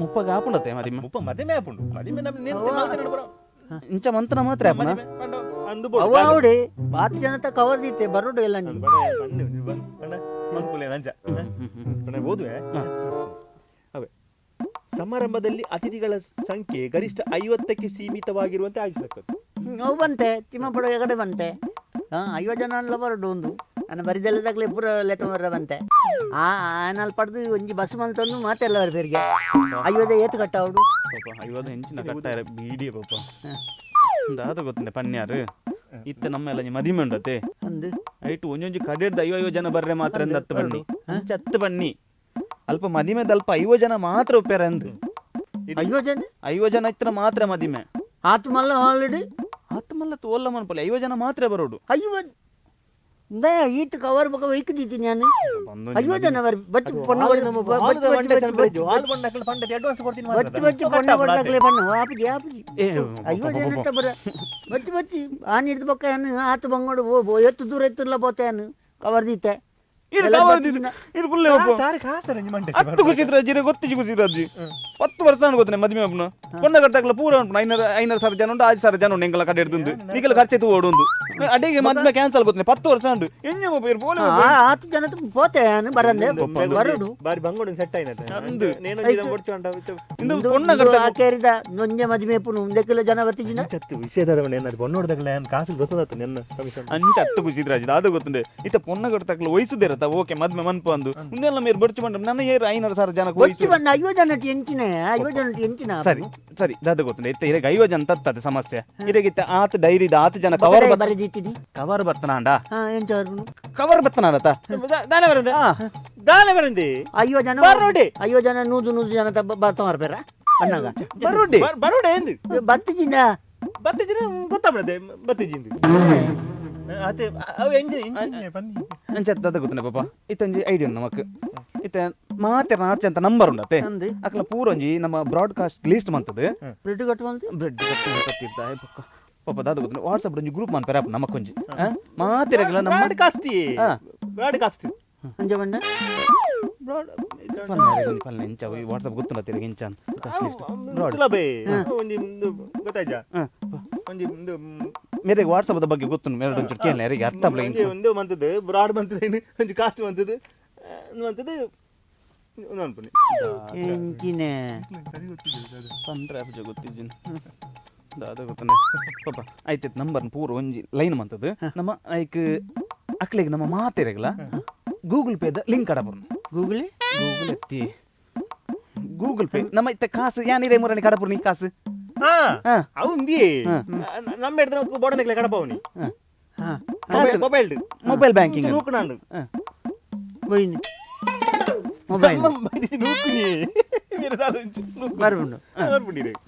ಮುಪ್ಪಗ ಆಪುಂಡತೆ ಮದಿಮೆ ಮುಪ್ಪ ಮದಿಮೆ ಆಪುಂಡು ಮದಿಮೆ ಇಂಚ ಮಂತ್ರ ಮಾತ್ರ ಆಪುನ ಅವಡೆ ಬಾತ್ ಜನತ ಕವರ್ ದೀತೆ ಬರೋಡು ಎಲ್ಲ ಓದುವೆ ಅವೇ ಸಮಾರಂಭದಲ್ಲಿ ಅತಿಥಿಗಳ ಸಂಖ್ಯೆ ಗರಿಷ್ಠ 50ಕ್ಕೆ ಸೀಮಿತವಾಗಿರುವಂತೆ ಆಯೋಜಿಸಲಾಗ್ತದೆ. ಅವು ಬಂತೆ ತಿಮ್ಮಪ್ಪಡ ಎಗಡೆ ಬಂತೆ 50 ಜನ ಎಲ್ಲ ಬರೋಡು ಒಂದು ನಾನು ಬರಿದೆಲ್ಲದಾಗಲೇ ಪೂರ ಲೆಕ್ಕ ಬರ ಬಂತೆ ಆನಲ್ಲಿ ಪಡೆದು ಒಂಜಿ ಬಸ್ ಮಲ್ತಂದು ಮಾತೆಲ್ಲ ಬರ್ಬೇರಿಗೆ 50 ಏತು ಕಟ್ಟ ಅವಡು 50 ಹೆಂಚಿನ ಕಟ್ಟಾರ ಬೀಡಿ ಪಾಪ ದಾದ ಗೊತ್ತಂಡೆ ಪನ್ಯಾರು ಇತ್ತ ನಮ್ಮೆಲ್ಲ ಮದಿಮೆ ಉಂಡತೆ ಅಂದು ಐಟು ಒಂಜೊಂಜಿ ಕಡೆಡ್ದು 50 ಜನ ಬರ್ರೆ ಮಾತ್ರ ಅಂದ್ 10 ಬನ್ನಿ ಅಂಚ 10 ಬನ್ನಿ ಅಲ್ಪ ಮದಿಮೆದ ಅಲ್ಪ 50 ಜನ ಮಾತ್ರ ಉಪ್ಪ್ಯಾರ ಅಂದು 50 ಜನ ಇತ್ರ ಮಾತ್ರ ಮದಿಮೆ ಆತು ಮಲ್ಲ ಆಲ್ರೆಡಿ ಹತ್ತು ಮಲ್ಲ ತೋಲ್ಲ ಮನ್ಪಲ್ಲ 50 ಜನ ಮಾತ್ರ ಬರೋಡು 50 ಈತ ಕವರ್ ಬಕ ವೈಕದಿತ್ತು ನಾನು 50 ಜನ ಬರ್ ಬಚ್ಚು ಪೊಣ್ಣ ಬಚ್ಚು ಪೊಣ್ಣ ಕೊಡ್ದಾಗಲೇ ಬಣ್ಣ ಆಪುಜಿ ಆಪುಜಿ 50 ಜನ ಅಂತ ಬರ ಬಚ್ಚು ಬಚ್ಚಿ ಆನ್ ಹಿಡ್ದು ಬಕ್ಕ ಅನ್ನು ಆತು ಬಂಗೋಡು ಓ ಎತ್ತು ದೂರ ಎತ್ತಿರ್ಲ ಬೋತೆ ಕವರ್ ದೀತೆ ಹತ್ತು ಖುಷಿದ್ರ ಅಜ್ಜಿ ಗೊತ್ತಿಜಿ ಖುಷಿದ್ರ ಅಜ್ಜಿ 10 ವರ್ಷ ಗೊತ್ತನೆ ಮದ್ಮೆ ಒಬ್ಬನು ಪೊಣ್ಣ ಕಟ್ಟಾಗಲ ಪೂರ ಉಂಟು 500,000 ಜನ ಉಂಟು 6,000 ಜನ ಉಂಟು ಎಂಗೆಲ್ಲ ಕಡೆ ಹಿಡ್ದು ಈಗೆಲ್ಲ ಖರ್ಚು ಓಡೊಂದು ಅಡಿಗೆ ಮದ್ಮೆ ಕ್ಯಾನ್ಸಲ್ ಗೊತ್ತನೆ 10 ವರ್ಷ ಉಂಟು ಎಂಜ ಮೊಬೈಲ್ ಫೋನ್ 10 ಜನ ಪೋತೆ ಬರಂದೆ ಬರುಡು ಬಾರಿ ಬಂಗೋಡು ಸೆಟ್ ಆಯ್ನತೆ ಅಂದು ನೇನು ಕೊಡ್ಚಂಡ ಇಂದು ಪೊಣ್ಣ ಕಟ್ಟ ಆಕೇರಿದ ನೊಂಜೆ ಮದ್ಮೆ ಪುನು 1 ಕಿಲೋ ಜನ ಬರ್ತಿಜಿನ ಚತ್ತು ವಿಷಯದ ಏನಾದ್ರು ಬಣ್ಣೋಡ್ದಾಗಲೇ ಕಾಸು ಗೊತ್ತದಾತ ನೆನ್ನ ಕಮಿಷನ್ ಅಂಚ ಹತ್ತು ಖುಷಿದ್ರ ಅಜ್ಜಿ ಅದು ಗೊತ್ತುಂಡೆ ಇತ್ತ ಪೊಣ್ಣ ಕಟ್ಟಾಗಲ ವಯಸ್ಸುದಿರತ್ತ ಓಕೆ ಮದ್ಮೆ ಮನ್ಪು ಅಂದು ಮುಂದೆಲ್ಲ ಮೇರ್ ಬರ್ಚು ಬಂಡ ನನ್ನ ಏರ್ 500,000 ಜನ ಬರ್ಚು ಬಂಡ 50 ಜನ ಎಂಚಿನ 50 ಜನ ಎಂಚಿನ ಸರಿ ಸರಿ ದಾದ ಗೊತ್ತುಂಡೆ ಇತ್ತ ಇರಗ 50 ಜನ ತತ್ತದ ಸಮಸ್ಯೆ ಇರಗಿತ್ತ ಆತ ಡೈರಿದ ಆತ ಜನ ಕವರ್ ಬರೆದಿತ್ತಿದಿ ಕವರ್ ಬರ್ತನಾಂಡ ಎಂಚವರ್ನು ಕವರ್ ಬರ್ತನಾಡತ ದಾನೆ ಬರಂದೆ ದಾನೆ ಬರಂದೆ 50 ಜನ ಬರೋಡೆ 50 ಜನ 100 ಜನ ಬರ್ತಾ ಬರ್ಬೇರ ಅಣ್ಣಗ ಬರೋಡೆ ಬರೋಡೆ ಎಂದು ಬತ್ತಿಜಿನ ಬತ್ತಿಜಿನ ಗೊತ್ತಾಗ್ಬಿಡದೆ ಬತ್ತಿಜಿಂದು ಅದೇ ಅವು ಎಂಜಿನ್ ಬನ್ನಿ ಅಂಚದ ಗೊತ್ತುಂಡೆ ಪಾಪ ಇತ್ತಂಜಿ ಐಡಿಯಾ ನಮಕ್ ಇತ್ತ ಮಾತೆ ರಾಚ ಅಂತ ನಂಬರ್ ಉಂಡತೆ ಅಕ್ಲ ಪೂರೊಂಜಿ ನಮ್ಮ ಬ್ರಾಡ್ಕಾಸ್ಟ್ ಲಿಸ್ಟ್ ಮಂತದೆ ಬ್ರೆಡ್ ಕಟ್ ಮಲ್ತಿ ಬ್ರೆಡ್ ಕಟ್ಟಿರ್ತ ಪಾಪ ದಾದ ಗೊತ್ತುಂಡೆ ವಾಟ್ಸ್ಆಪ್ ಒಂಜಿ ಗ್ರೂಪ್ ಮನ್ಪೆರ ನಮಕೊಂಜಿ ಮಾತಿರಗಲ ನಮ್ಮ ಬ್ರಾಡ್ಕಾಸ್ಟ್ ಅಂಜ ಬಂಡ ಪಲ್ಲೆ ಇಂಚ ವಾಟ್ಸ್ಆಪ್ ಗೊತ್ತುಂಡ ತಿರುಗಿ ಇಂಚ ಗೊತ್ತಾಯ್ತಾ ಒಂಜಿ ಮೇರೆಗೆ ವಾಟ್ಸ್ಆಪ್ ಬಗ್ಗೆ ಗೊತ್ತುಂಡು ಮೇರೆ ಒಂಚೂರು ಕೇಳ ಯಾರಿಗೆ ಅರ್ಥ ಆಗ್ಲಿಲ್ಲ ಒಂದು ಮಂತದ್ದು ಬ್ರಾಡ್ ಮಂತದ್ದು ಒಂಜಿ ಕಾಸ್ಟ್ ಮಂತದ್ದು ಮಂತದ್ದು ಅನ್ಪುನಿ ಎಂಚಿನೆ ಪಂಡ್ರೆ ಅಬ್ಜ ಗೊತ್ತಿಜ್ಜಿನ ದಾದ ಗೊತ್ತಂಡೆ ಪಾಪ ಆಯ್ತು ನಂಬರ್ ಪೂರ ಒಂಜಿ ಲೈನ್ ಮಂತದ್ದು ನಮ್ಮ ಐಕ್ ಅಕ್ಲಿಗೆ ನಮ್ಮ ಮಾತೆರೆಗಲ ಗೂಗಲ್ ಪೇದ ಲಿಂಕ್ ಕಡಪುರ್ನು ಗೂಗಲ್ ಎತ್ತಿ ಗೂಗಲ್ ಪೇ ನಮ್ಮ ಇತ್ತ ಕಾಸು ಯಾನಿದೆ ಮುರಣಿ ಕಡಪುರ್ನಿ ಕಾಸು ಅವಂದಿ ನಮ್ಮ ಹಿಡಿದ್ರೆ ಬೋರ್ಡನ್ಗೆ ಕಡಪವನಿ ಮೊಬೈಲ್ ಬ್ಯಾಂಕಿಂಗ್ ನೂಕುನಾಂಡು ಬೈನಿ ಮೊಬೈಲ್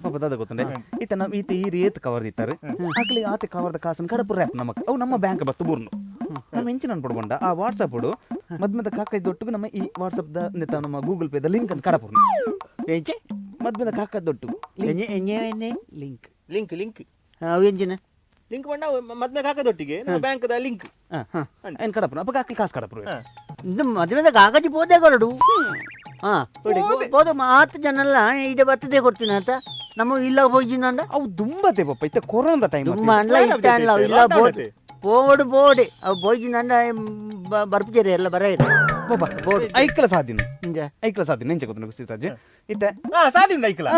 ಪಾಪ ದಾದ ಗೊತ್ತಂಡೆ ಈತ ನಮ್ಮ ಈತ ಈ ರೀತಿ ಕವರ್ ದಿತ್ತಾರೆ ಅಕ್ಲಿ ಆತ ಕವರ್ದ ಕಾಸನ್ ಕಡಪುರ ಆ್ಯಪ್ ನಮಕ್ ಅವು ನಮ್ಮ ಬ್ಯಾಂಕ್ ಬತ್ತು ಬೂರ್ನು ನಮ್ಮ ಇಂಚಿನ ಅನ್ಪಡ್ಕೊಂಡ ಆ ವಾಟ್ಸಪ್ ಕೊಡು ಮದ್ಮೆದ ಕಾಕೈದೊಟ್ಟಿಗೆ ನಮ್ಮ ಈ ವಾಟ್ಸಪ್ ದ ನಮ್ಮ ಗೂಗಲ್ ಪೇದ ಲಿಂಕ್ ಅನ್ನು ಕಡಪುರ್ನು ಮದ್ಮೆದ ಕಾಕದೊಟ್ಟು ಲಿಂಕ್ ಲಿಂಕ್ ಲಿಂಕ್ ಅವು ಎಂಜಿನ ಲಿಂಕ್ ಬಂಡ ಮದ್ಮೆ ಕಾಕದೊಟ್ಟಿಗೆ ಬ್ಯಾಂಕ್ದ ಲಿಂಕ್ ಏನು ಕಡಪುರ ಅಪ್ಪ ಕಾಕಿ ಕಾಸು ಕಡಪುರ ಇದು ಮದುವೆದ ಕಾಗಜಿ ಪೋದೆ ಕೊರಡು ಪೋದೆ 10 ಜನ ಎಲ್ಲ ಇದೆ ಬರ್ತದೆ ಕೊಡ್ತೀನಿ ಅಂತ ನಮ್ಮ ಇಲ್ಲ ಹೋಯ್ಜಿನ ಅವು ದುಂಬತೆ ಪಪ್ಪ ಇತ್ತ ಕೊರೋನಾ ಟೈಮ್ ತುಂಬ ಅಲ್ಲ ಇತ್ತ ಅಲ್ಲ ಇಲ್ಲ ಬೋದೆ ಬೋರ್ಡ್ ಬೋಡೆ ಅವು ಬೋಯ್ಜಿನ ಬರ್ಪಿಜರಿ ಎಲ್ಲ ಬರ ಪಾಪ ಐಕ್ಲ ಸಾಧಿನ ಐಕ್ಲ ಸಾಧಿನ ಎಂಚ ಗೊತ್ತು ಸಿತಾಜಿ ಇತ್ತ ಸಾಧಿನ ಐಕ್ಲ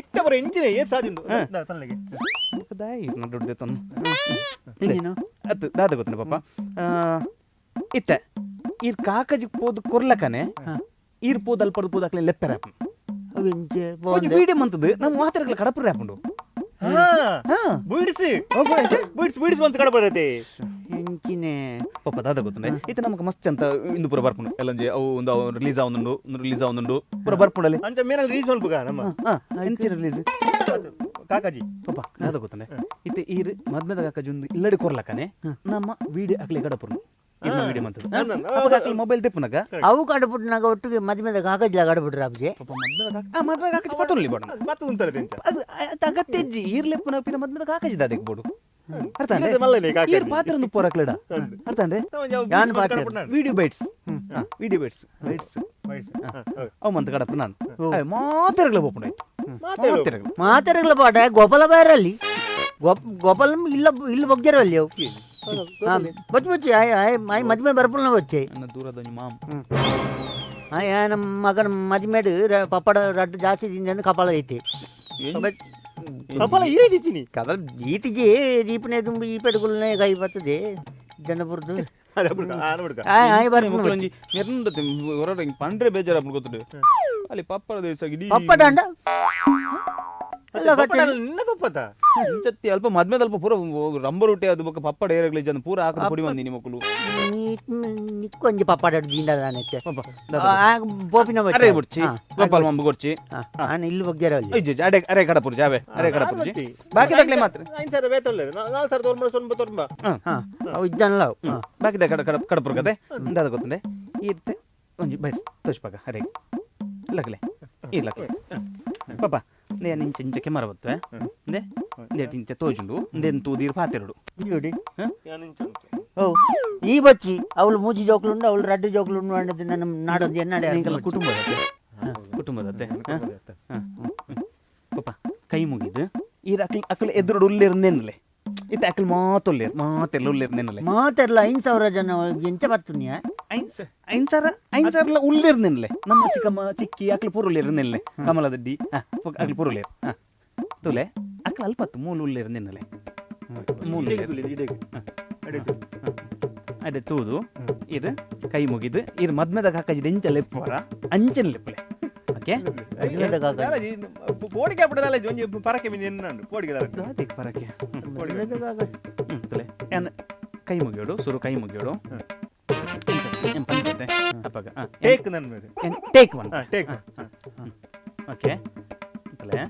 ಇತ್ತ ಬರ ಎಂಚಿನ ಏನ್ ಸಾಧಿನ ಪಲ್ಲೆಗೆ ದಾಯಿ ನಡುಡ್ದೆ ತನ್ನು ಅತ್ತು ದಾದ ಗೊತ್ತನ ಪಾಪ ಇತ್ತ ಈರ್ ಕಾಕಜಿ ಪೋದು ಕೊರ್ಲಕನೆ ಈರ್ ಪೋದು ಅಲ್ಪ ಪೋದು ಅಕ್ಲೆ ಲೆಪ್ಪೆ ರ್ಯಾಪ್ ವಿಡಿಯೋ ಮಂತದ್ದು ನಮ್ಮ ಮಾತಾಡಕ್ಲ ಕಡಪುರ ರ್ಯಾಪುಂಡು ಬೀಡ್ಸಿ ಅಂತ ಕಡಪರತೆ ಎಂಚಿನೆ ಪಾಪ ದಾದ ಗೊತ್ತುಂಡೆ ಇತ್ತ ನಮಕ್ ಮಸ್ತ್ ಅಂತ ಇಂದು ಪೂರ ಬರ್ಪುಂಡು ಎಲ್ಲಂಜಿ ಅವು ಒಂದು ರಿಲೀಸ್ ಆವೊಂದುಂಡು ಪೂರ ಬರ್ಪುಂಡಲ್ಲಿ ಅಂಚ ಮೇನ ರಿಲೀಸ್ ಅನ್ಪುಗ ನಮ್ಮ ಎಂಚಿ ರಿಲೀಸ್ ಕಾಕಾಜಿ ಪಾಪ ದಾದ ಗೊತ್ತುಂಡೆ ಇತ್ತೆ ಈರ್ ಮದ್ಮೆದ ಕಾಕಾಜಿ ಒಂದು ಇಲ್ಲಡಿ ಕೊರ್ಲಕನೆ ನಮ್ಮ ವಿಡಿಯೋ ಅಕ್ಲೆ ಕಡಪುರ್ನು ವಿಡಿಯೋ ಮಂತದ್ದು ಮೊಬೈಲ್ ತೆಪ್ಪುನಗ ಅವು ಕಡಪುಟ್ನಾಗ ಒಟ್ಟಿಗೆ ಮದ್ಮೆದ ಕಾಗಜ್ಲ ಕಡಬಿಟ್ರ ಅಬ್ಜಿ ಪಾಪ ಮದ್ಮೆದ ಕಾಕಜಿ ಪತ್ತೊನ್ಲಿ ಬೋಡ ಮತ್ತೆ ಉಂತಲೆ ಅದು ಅಗತ್ಯಜ್ಜಿ ಈರ್ಲೆಪ್ಪನ ಪಿನ ಮದ್ಮೆದ ಕಾಕಜಿ ದಾದೆಗ್ ಬೋಡು ಅರ್ಥ ಅಂದ್ರೆ ಇಲ್ಲದ ಮಲ್ಲನೆ ಕಾಕ ಈರ್ ಪಾತ್ರ ಪೋರಕ್ಲಡ ಅರ್ಥ ಅಂದ್ರೆ ಯಾನ್ ಪಾತ್ರ? ವಿಡಿಯೋ ಬೈಟ್ಸ್ ವಿಡಿಯೋ ಬೈಟ್ಸ್ ಅವು ಮಂತ ಕಡಪ ನಾನು ಮಾತೆರಗಳ ಬೋಪುಂಡಾಯ್ತು ಮಾತೆರಗಳು ಮಾತಾಡಲ್ಲ ಪಾಟ ಗೋಪಾಲ ಬಾರಲ್ಲಿ ಗೋಪಾಲ ಇಲ್ಲ ಬಗ್ಗೆರವಲ್ಲಿ ಅವು ಬಚ್ಚಿ ಬಚ್ಚಿ ಆಯ್ ಮದ್ಮೆ ಬರ್ಪುಲ್ನ ಬಚ್ಚಿ ನನ್ನ ದೂರದ ಮಾಮ್ ನಮ್ಮ ಮಗನ ಮದ್ಮೇಡು ಪಪ್ಪಡ ರಡ್ಡು ಜಾಸ್ತಿ ತಿಂದ ಕಪಾಲ ಐತಿ ಕಪಾಲ ಏದಿತ್ತೀನಿ ಕಪಾಲ ಈತಿಗೆ ದೀಪನೆ ತುಂಬಿ ಈ ಪೆಡುಗುಲ್ನೇ ಕೈ ಬರ್ತದೆ ಜನಪುರದ್ದು ಆಯ್ ಬರ್ಪುಲ್ನ ಒಂಜಿ ಮೆರ್ನದತೆ ಹೊರಡ ಪಂಡ್ರೆ ಬೇಜಾರ ಗೊತ್ತುಂಡು ಅಲ್ಲಿ ಪಪ್ಪಡ ದಿವಸ ಇಡೀ ಪಪ್ಪಡ ಅಂಡ ಅಲ್ಲ ಕಟ್ಟೆ ನಿನ್ನ ಪಪ್ಪತ ಇಂಚತ್ತಿ ಅಲ್ಪ ಮದ್ಮೇದ ಅಲ್ಪ ಪೂರ ರಂಬರ್ ಉಟ್ಟೆ ಅದು ಬೊಕ್ಕ ಪಪ್ಪಡ ಏರಗ್ಲಿ ಜನ ಪೂರ ಹಾಕಿ ಪುಡಿ ಬಂದಿ ನಿಮ್ಮ ಮಕ್ಕಳು ನಿಕ್ಕೊಂಜಿ ಪಪ್ಪಡ ದಿಂಡದಾನಕ್ಕೆ ಪಾಪ ಬೋಪಿನ ಅರೆ ಬುಡ್ಚಿ ಗೋಪಾಲ್ ಮಂಬ ಕೊಡ್ಚಿ ನಾನು ಇಲ್ಲಿ ಬಗ್ಗೆರವಲ್ಲಿ ಅಯ್ಯೋ ಅರೆ ಅರೆ ಕಡಪುರ್ ಜಾವೆ ಅರೆ ಕಡಪುರ್ ಜಿ ಬಾಕಿ ತಕ್ಲೆ ಮಾತ್ರ 5,000 ಬೇತೊಳ್ಳೆದು 4,000 ತೋರ್ಮ ಸೊನ್ಬ ತೋರ್ಮ ಅವು ಇದ್ದಲ್ಲ ಬಾಕಿ ಕಡಪುರ್ ಕತೆ ಇಂದಾದ ಗೊತ್ತುಂಡೆ ಇತ್ತೆ ಒಂಜಿ ಬೈಟ್ಸ್ ತೋಷ್ಪಾಗ ಅರೆ ಲಕ್ಲೆ ಈ ಲಕ್ಲೆ ಪಾಪ నేను ఇంచె కెమెరా వత్తే నే నేటి ఇంచె తోజుండు నేను తూదీరు పాతెరుడు చూడి ఓ ఈ బచ్చి ಅವಳು ಮೂಜಿ ಜೋಕ್ಲುಂಡು ಅವಳು ರಡ್ಡು ಜೋಕ್ಲುಂಡು ಅನ್ನೋದು ನನ್ನ ನಾಡೋದು ಎನ್ನಾಡೆ ನಿಂಕಲ್ಲ ಕುಟುಂಬದತ್ತೆ ಪಾಪ ಕೈ ಮುಗಿದು ಈ ಅಕ್ಕಳು ಎದುರು ಉಲ್ಲಿರ್ನೇನಲೆ ಇತ್ತ ಅಕ್ಕಳು ಮಾತೆಲ್ಲ ಉಲ್ಲಿರ್ನೇನಲೆ ಮಾತೆಲ್ಲ 5,000 ಜನ ಎಂಚ ಬರ್ತುನ್ಯಾ 5,000 ಉಲ್ಲಿರ್ನೇನಲೆ ನಮ್ಮ ಚಿಕ್ಕಮ್ಮ ಚಿಕ್ಕಿ ಅಕ್ಕಳು ಪೂರ ಉಲ್ಲಿರ್ನೇನಲೆ ಕಮಲದಡ್ಡಿ ಅಕ್ಕಳು ಪೂರ ಉಲ್ಲಿರ್ ತುಲೆ ಅಕ್ಕಳು ಅಲ್ಪತ್ತು ಮೂಲು ಉಲ್ಲಿರ್ನೇನಲೆ ಅದೇ ತೂದು ಇದು ಕೈ ಮುಗಿದು ಇರ್ ಮದ್ಮೆದಾಗ ಹಾಕಿ ಎಂಚಲ್ಲಿ ಪೋರ ಅಂಚನ್ ಲೆಪ್ಪಲೆ ಓಕೆ ಪೋಡಿಗೆ ಬಿಡದಲ್ಲ ಒಂಜಿ ಪರಕೆ ಮೀನು ಎನ್ನಂಡು ಪೋಡಿಗೆ ಪರಕೆ ತುಲೆ ಕೈ ಮುಗಿಯೋಡು ಸುರು ಕೈ ಮುಗಿಯೋಡು ಪಂಚತೆ ಅಪ್ಪಗ ಟೇಕ್ ನನ್ನ ಮೇಲೆ ಟೇಕ್ ಒನ್ ಟೇಕ್ ಓಕೆ ತುಲೆ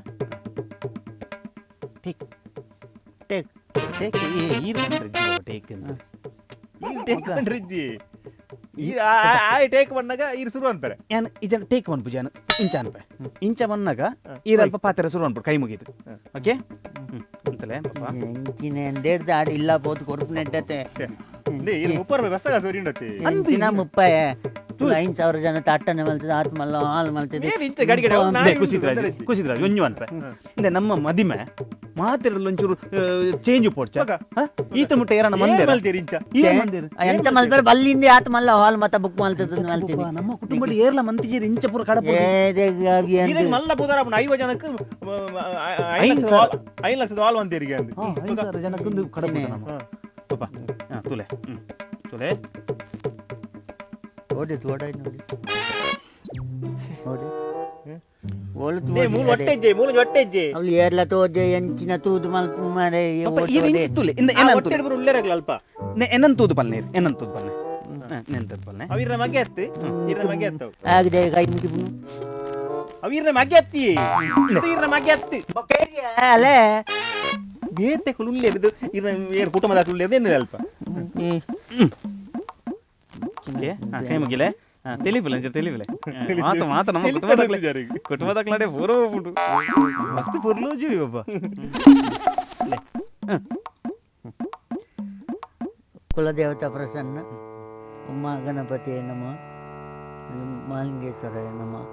ಟೇಕ್ ಟೇಕ್ ಟೇಕ್ ಈ ಟೇಕ್ ಅಂತ ಈ ಟೇಕ್ ಕಂಡ್ರಿಜ್ಜಿ ಈ ಆ ಟೇಕ್ ಬಂದಾಗ ಇರ್ ಶುರು ಅನ್ಪರೆ ಏನ್ ಇಜನ್ ಟೇಕ್ ಒನ್ ಪುಜಾನ ಇಂಚ ಅನ್ಪೆ ಇಂಚ ಬಂದಾಗ ಈರಲ್ಪ ಪಾತ್ರ ಶುರು ಅನ್ಬಿಡು ಕೈ ಮುಗಿದು ಓಕೆ ಅಂತಲೇ ಪಾಪ ಎಂಚಿನ ಎಂದೇಡ್ದ ಆಡಿ ಇಲ್ಲ ಬೋದು ಕೊರಪು ನೆಟ್ಟತೆ ಇಲ್ಲಿ 30 ಬಸ್ತಾಗ ಸೋರಿಂಡತಿ ಅಂಚಿನ 30 5,000 ಜನ ತಟ್ಟನೆ ಮಲ್ತದೆ ಆತ್ ಮಲ್ಲ ಹಾಲ್ ಮಲ್ತದೆ ಏನ್ ಇಂಚ ಗಾಡಿ ಗಾಡಿ ಕುಸಿದ್ರಾಜ್ ಒಂಜು ಅನ್ಪೆ ಇಂದೆ ನಮ್ಮ ಮದಿಮೆ ಮಾತಿರಲ್ಲ ಒಂಚೂರು ಚೇಂಜ್ ಪೋಡ್ಚ ಈತ ಮುಟ್ಟ ಏರಣ್ಣ ಮಂದಿರ ಮಲ್ತೀರಿ ಇಂಚ ಎಂತ ಮಲ್ಬರ್ ಬಲ್ಲಿಂದ ಆತ್ ಮಲ್ಲ ಹಾಲ್ ಮತ್ತ ಬುಕ್ ಮಲ್ತದ ಮಲ್ತೀನಿ ನಮ್ಮ ಕುಟುಂಬದ ಏರ್ಲ ಮಂತಿಜೀರ್ ಇಂಚ ಪೂರ ಕಡಪ ಇದಕ್ಕೆ ಮಲ್ಲ ಬುದಾರ 5 ಜನಕ್ಕೆ 5 ಲಕ್ಷದ ಹಾಲ್ ಅಂತೀರಿಗೆ ಅಂದು 5,000 ಜನಕ್ಕೊಂದು ಕಡಪ ಪಾಪ ತುಲೆ ತುಲೆ ಓಡಿ ತೋಡಾಯ್ ನೋಡಿ ಓಡಿ ಓಲು ಮೂಲ ಹೊಟ್ಟೆಜ್ಜೆ ಮೂಲ ಹೊಟ್ಟೆಜ್ಜೆ ಅವಳು ಏರ್ಲ ತೋಜೆ ಎಂಚಿನ ತೂದು ಮಲ್ಪು ಮಾರೆ ತುಲೆ ಇಂದ ಹೊಟ್ಟೆ ಉಳ್ಳೇರಾಗಲ್ಲ ಅಲ್ಪ ಎನ್ನನ್ ತೂದು ಪಲ್ನೆ ಎನ್ನನ್ ತೂದು ಪಲ್ನೆ ನೆಂತದ ಪಲ್ನೆ ಅವಿರ ಮಗೆ ಹತ್ತಿ ಇರ ಮಗೆ ಹತ್ತವು ಆಗಿದೆ ಕೈ ಮುಗಿಬು ಅವಿರ ಮಗೆ ಹತ್ತಿ ಇರ ಮಗೆ ಹತ್ತಿ ಅಲೆ ಬೇತೆ ಉಳ್ಳೇರಿದು ಇರ ಏರ್ ಕುಟುಂಬದ ಉಳ್ಳೇರಿದು ಏನಿದೆ ಅಲ್ಪ ಕೈ ಮುಗಿಲೆ ತಿಳಿಬಿಲ್ಲ ತಿಳಿಬಿಲ್ಲ ಮಾತ ನಮ್ಮ ಕುಟುಂಬದಾಗ್ಲಾಡೆ ಪೂರ ಹೋಗ್ಬಿಟ್ಟು ಮಸ್ತ್ ಪುರ್ಲು ಜೀವಿ ಒಬ್ಬ ಕುಲದೇವತಾ ಪ್ರಸನ್ನ ಉಮ್ಮ ಗಣಪತಿ ನಮ ಮಾಲಿಂಗೇಶ್ವರ ನಮ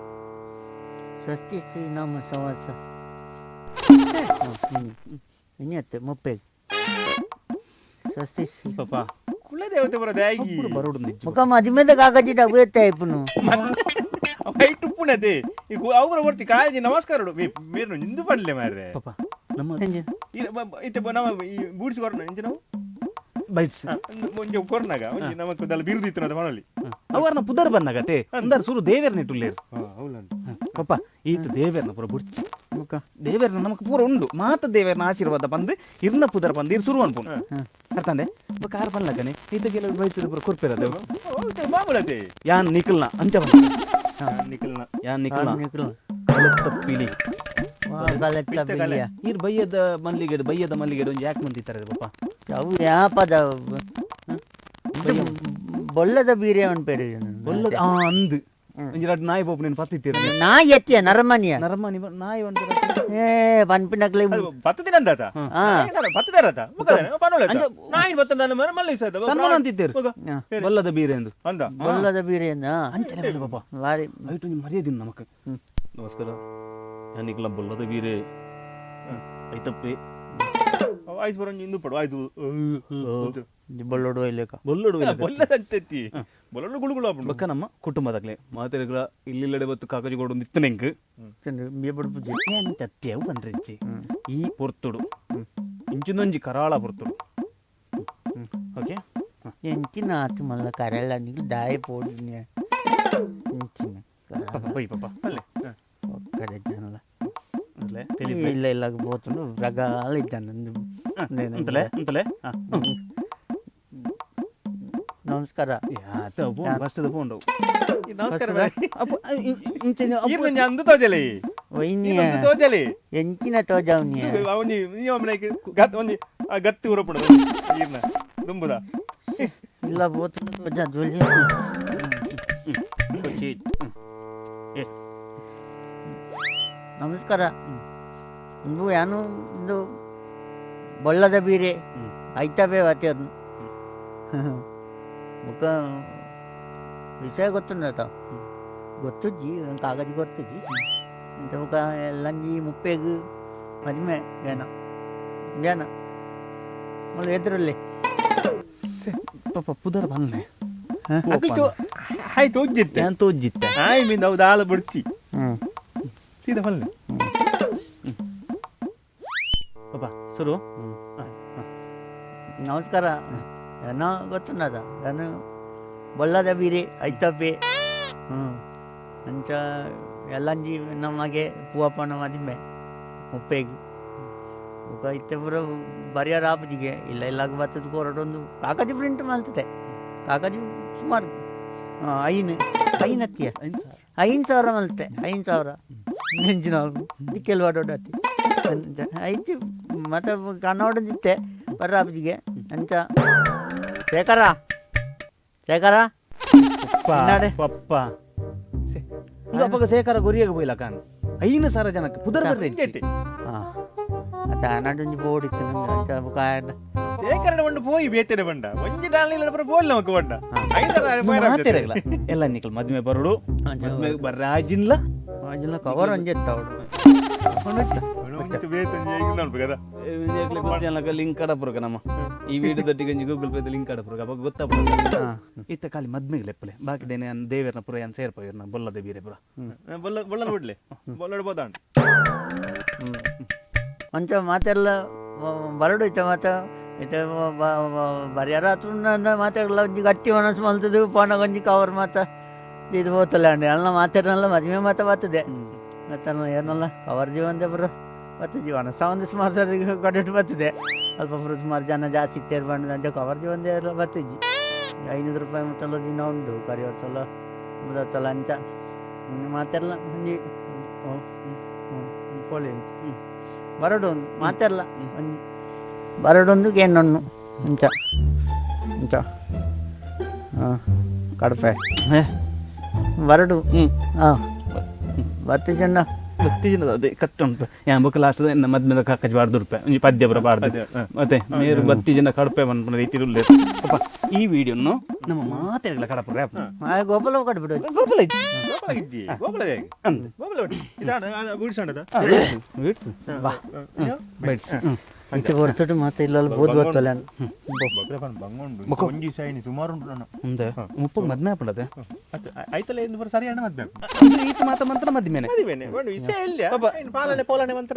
ಸ್ವಸ್ತಿ ಶ್ರೀನಾಮ ಸಂವತ್ಸ ಇನ್ನತ್ತೆ 30 ಸ್ವಸ್ತಿ ಪಾಪ ಕುಲದೇವತೆ ಬರೋದು ಹೇಗೆ ಬರೋಡು ನಿಜ ಮುಖ ಮದಿಮೆದ ಕಾಗಜಿದ ಅಭಿಯತ್ತೆ ಐಪುನು ಹೈಟ್ ಉಪ್ಪುನದೆ ಈಗ ಅವರ ಬರ್ತಿ ಕಾಳಜಿ ನಮಸ್ಕಾರ ಮೇರು ನಿಂದು ಪಡ್ಲೆ ಮಾರ್ರೆ ಪಾಪ ನಮ್ಮ ಇತ್ತೆ ನಾವು ಬೂಡ್ಸಿ ಕೊರೋಣ ಇಂಜ ನಾವು ಬೈಟ್ಸ್ ಒಂಜಿ ಕೊರ್ನಾಗ ಒಂಜಿ ನಮಕ್ ದಲ್ಲ ಬಿರುದು ಇತ್ತು ಅದು ಮಾಡಲಿ ಅವರ್ನ ಪುದರ್ ಬನ್ನಗತೆ ಅಂದರ್ ಸುರು ದೇವೇರ್ನ ಇಟ್ಟುಲ್ಲೇರು ಪಾಪ ಈತ ದೇವೇರ್ನ ಪೂರ ಬುಡ್ಚಿ ದೇವೇರ್ನ ನಮಕ್ ಪೂರ ಉಂಡು ಮಾತ ದೇವೇರ್ನ ಆಶೀರ್ವಾದ ಬಂದು ಇರ್ನ ಪುದರ್ ಬಂದು ಇರ್ ಸುರು ಅನ್ಪುನು ಅರ್ಥಂದೆ ಕಾರ್ ಬನ್ನಗನೆ ಈತ ಕೆಲವು ಬೈಟ್ಸ್ ಪೂರ ಕೊರ್ಪಿರದೆ ಮಾಮೂಲತೆ ಯಾನ್ ನಿಖಲ್ನ ಅಂಚ ನಿಖಲ್ನ ಯಾನ್ ನಿಖಲ್ನ ಕಲತ್ತ ಪಿಲಿ ಈರ್ ಬಯ್ಯದ ಮಲ್ಲಿಗೆಡು ಒಂಜಿ ಯಾಕೆ ಮಂತಿತ್ತಾರೆ ಪಾಪ ಅವು ಯಾಪದ ಬೊಲ್ಲದ ಬೀರೆ ಅವನ್ ಪೇರು ಬೊಲ್ಲದ ಅಂದು ಒಂಜಿ ರಡ್ ನಾಯಿ ಪೋಪು ನೀನು ಪತ್ತಿತ್ತೀರ ನಾಯಿ ಎತ್ತಿಯ ನರಮನಿಯ ನರಮನಿ ನಾಯಿ ಒಂದು ಏ ಪನ್ಪಿನಕ್ಲೆ ಬತ್ತದಿನ ಅಂದಾತ ಬತ್ತದಾರತ ನಾಯಿ ಬತ್ತದ ಮಲ್ಲಿ ಸನ್ಮಾನ ಅಂತಿದ್ದೀರಿ ಬಲ್ಲದ ಬೀರೆ ಎಂದು ಅಂದ ಬೊಲ್ಲದ ಬೀರೆಯನ್ನ ಅಂಚನೆ ಬನ್ನಿ ಪಾಪ ಬಾರಿ ಐಟು ನೀವು ಮರ್ಯಾದಿನ ನಮಕ್ ನಮಸ್ಕಾರ ಯಾನಿಕ್ಲ ಬಲ್ಲದ ಬೀರೆ ಐತಪ್ಪೆ ಆಯ್ತು ಬರೋ ಇಂದು ಪಡು ಆಯ್ತು ಬೊಲ್ಲೋಡು ಇಲ್ಲೇಕ ಬಲ್ಲಡು ಬೊಲ್ಲದಂತೈತಿ ಬೊಲ್ಲಡು ಗುಳುಗುಳು ಆಪುಂಡು ಬಕ್ಕ ನಮ್ಮ ಕುಟುಂಬದಾಗ್ಲೆ ಮಾತಿರಗ್ಲ ಇಲ್ಲಿಲ್ಲಡೆ ಬತ್ತು ಕಾಕಜಿ ಕೊಡು ನಿತ್ತನೆಂಕ್ ಬಿಯಪಡ್ಪುಜಿ ಏನು ತತ್ಯವು ಬಂದ್ರಿಜ್ಜಿ ಈ ಪೊರ್ತುಡು ಇಂಚಿನೊಂಜಿ ಕರಾಳ ಪೊರ್ತುಡು ಓಕೆ ಎಂಚಿನ ಆತು ಮಲ್ಲ ಕರೆಲ್ಲ ನೀವು ದಾಯಿ ಪೋಡಿನ ಎಂಚಿನ ಪೈ ಪಾಪ ಅಲ್ಲೇ ಕಡೆ ಜನಲ್ಲ ಅಲ್ಲೇ ಇಲ್ಲ ಇಲ್ಲ ಬೋತುಂಡು ರಗಾಲ ಇದ್ದಾನೆ ಅಂತಲೇ ಅಂತಲೇ ನಮಸ್ಕಾರ ಯಾತ ಫಸ್ಟ್ ಫೋನ್ ನಮಸ್ಕಾರ ಇಂಚಿನ ಅಂದು ತೋಜಲಿ ವೈನಿಯ ತೋಜಲಿ ಎಂಚಿನ ತೋಜಾವ್ನಿಯ ಅವನಿ ನೀ ಒಮ್ಮನೆಗೆ ಒಂಜಿ ಗತ್ತಿ ಉರಪುಡು ಈರ್ನ ದುಂಬುದ ಇಲ್ಲ ಬೋತುಂಡು ತೋಜ ಜೋಲಿ ನಮಸ್ಕಾರ ಇದು ಯಾನು ಇದು ಬೊಳ್ಳದ ಬೀರೆ ಐತಬೇ ವಾತ್ಯರ್ನು ಮುಖ ವಿಷಯ ಗೊತ್ತುಂಡತ ಗೊತ್ತುಜ್ಜಿ ಕಾಗಜಿ ಗೊತ್ತುಜ್ಜಿ ಇಂತ ಮುಖ ಎಲ್ಲಂಜಿ ಮುಪ್ಪೆಗು ಮದುವೆ ಏನ ಏನ ಮళ్ళీ ಎದುರಲ್ಲಿ ಪಾಪ ಪುದರ್ ಬನ್ನೆ ಆಯ್ತು ಹೋಗಿತ್ತೆ ಏನ್ ತೋಜ್ಜಿತ್ತೆ ಆಯ್ ಮೀನ್ ನಾವು ದಾಲ ಬಿಡ್ತಿ ಸೀದಾ ಬಲ್ಲೆ ಪಾಪ ಶುರು ನಮಸ್ಕಾರ ಏನೋ ಗೊತ್ತುಂಡದ ನಾನು ಬೊಲ್ಲದ ಬೀರೆ ಐತಪ್ಪೆ ಅಂಚ ಎಲ್ಲಂಜಿ ನಮಗೆ ಪೂವಪ್ಪನ ಮದುವೆ ಮುಪ್ಪೆಗೆ ಮುಖ ಇತ್ತೆ ಪೂರ ಬರಿಯಾರ ಆಪಜಿಗೆ ಇಲ್ಲ ಇಲ್ಲಾಗ ಬರ್ತದ ಕೊರಡೊಂದು ಕಾಕಜಿ ಪ್ರಿಂಟ್ ಮಲ್ತದೆ ಕಾಕಜಿ ಸುಮಾರು ಐನತ್ತಿಯ 5,000 ಮಲ್ತೆ 5,000 ನೆಂಚಿನ ದಿಕ್ಕೆಲ್ ಓಡಾಡತ್ತಿ ಐತಿ ಮತ್ತೆ ಕನ್ನಡದಿತ್ತೆ ಬರ್ರ ಆಪಜಿಗೆ ಅಂಚ ಶೇಖರ ಪಪ್ಪ ಅಪ್ಪಗ ಸೇಕರ ಗೊರಿಯಾಗ போயில ಕಾನ್ 5,000 ಜನಕ್ಕೆ ಪುದರ್ ಬರ್ರೆ ಮತ್ತೆ ಹನ್ನೊಂದು ಬೋರ್ಡ್ ಇತ್ತು ನಂಗೆ ಅಂಚ ಮುಖ ಶೇಖರಣ ಬಂಡು ಪೋಯಿ ಬೇತೇನೆ ಬಂಡ ಒಂಜಿ ದಾಳಿಲ ಪರ ಪೋಲ್ ನಮಕ್ ಬಂಡ ಮಾತಿರಲ್ಲ ಎಲ್ಲ ನಿಕಲ್ ಮದ್ವೆ ಬರೋಡು ಮದ್ವೆ ಬರ್ರೆ ಆಜಿನ್ಲ ಅಜಿಲ್ಲ ಕವರ್ ಅಂಜೆತ್ತವಡು ಲಿಂಕ್ ಕಡಪುರಕ ನಮ್ಮ ಈ ವಿಡಿಯೋ ದೊಡ್ಡಿಗೆ ಗೂಗಲ್ ಪೇ ಲಿಂಕ್ ಕಡಪುರಕ ಅವಾಗ ಗೊತ್ತಾಗ ಇತ್ತ ಖಾಲಿ ಮದ್ಮೆಗೆ ಲೆಪ್ಪಲೆ ಬಾಕಿದೇನೆ ದೇವರನ ಪುರ ಏನ್ ಸೇರ್ಪೋರ್ನ ಬೊಲ್ಲದ ಬೀರೆ ಪುರ ಬೊಲ್ಲ ಬಿಡ್ಲೆ ಬೊಲ್ಲಡ ಬೋದಾಂಡ ಅಂಚ ಮಾತೆಲ್ಲ ಬರಡು ಇತ್ತ ಮಾತ ಇತ್ತೆ ಬರ್ಯಾರ ಹತ್ರ ಮಾತಾಡಲ್ಲ ಒಂಜಿ ಗಟ್ಟಿ ಮನಸ್ಸು ಮಲ್ತದು ಪೋನ ಒಂಜಿ ಕವರ್ ಮಾತ ಇದು ಹೋತಲ್ಲ ಅಂಡಿ ಅಲ್ಲ ಮಾತಾಡಲ್ಲ ಮದುವೆ ಮಾತ ಬರ್ತದೆ ಮತ್ತೆ ಏನಲ್ಲ ಕವರ್ ಜೀವಂದೆ ಬರೋ ಮತ್ತು ಜೀವನ ಸಹ ಒಂದು ಸುಮಾರು ಸರಿ ಕಡಿಟ್ಟು ಬರ್ತದೆ ಅಲ್ಪ ಪುರ ಸುಮಾರು ಜನ ಜಾಸ್ತಿ ಇತ್ತೇರು ಬಂದು ಅಂಚೆ ಕವರ್ ಜೀವಂದೆ ಎಲ್ಲ ಬತ್ತಿಜ್ಜಿ 500 ರೂಪಾಯಿ ಮುಟ್ಟಲ್ಲ ದಿನ ಉಂಟು ಕರಿಯೋರ್ಸಲ್ಲ ಮುದತ್ತಲ್ಲ ಅಂಚ ಮಾತೆಲ್ಲ ಒಂಜಿ ಪೋಳಿ ಬರಡು ಒಂದು ಮಾತೆಲ್ಲ ಒಂಜಿ ಬರಡೊಂದು ಗೇಣ್ಣಣ್ಣು ಅಂಚ ಅಂಚ ಕಡಪೆ ಬರಡು ಹಾಂ ಬರ್ತಿಜಣ್ಣ ಅದೇ ಕಷ್ಟ ಉಂಟು ಯಾ ಬುಕ್ ಲಾಸ್ಟ್ ಮದ್ಮೆದ ಕಾಕಜಿ ಬಾರ್ದು ರೂಪಾಯಿ ಒಂಜಿ ಪದ್ಯ ಬರ ಬಾರ್ದು ಮತ್ತೆ ಮೇರು ಬತ್ತಿ ಜನ ಕಡಪೆ ಬಂದ ರೀತಿ ಈ ವಿಡಿಯೋನು ನಮ್ಮ ಮಾತಾಡಲ್ಲ ಕಡಪುರ ಗೋಪಾಲ ಕಟ್ಬಿಡು ಗೋಪಾಲ ಗೋಪಾಲಗಿಜ್ಜಿ ಗೋಪಾಲದ ಗೋಪಾಲ ಬಿಡ್ಸಂಡದ ಬಿಡ್ಸು ಬಾ ಬಿಡ್ಸ್ ಅಂತೆ ಹೊರತುಟ್ಟು ಮತ್ತೆ ಇಲ್ಲಲ್ಲ ಬೋದು ಗೊತ್ತಲ್ಲ ಒಂಜಿ ಸೈನಿ ಸುಮಾರು ಉಂಟು ನಾನು ಮುಂದೆ ಮುಪ್ಪಗೆ ಮದ್ಮೆ ಹಾಪಡದೆ ಆಯ್ತಲ್ಲ ಎಂದು ಬರ ಸರಿ ಅಣ್ಣ ಮದ್ವೆ ಈತ ಮಾತ ಮಂತ್ರ ಮದ್ಮೆನೆ ಮದುವೆನೆ ವಿಷಯ ಇಲ್ಲ ಪಾಲನೆ ಪೋಲನೆ ಮಂತ್ರ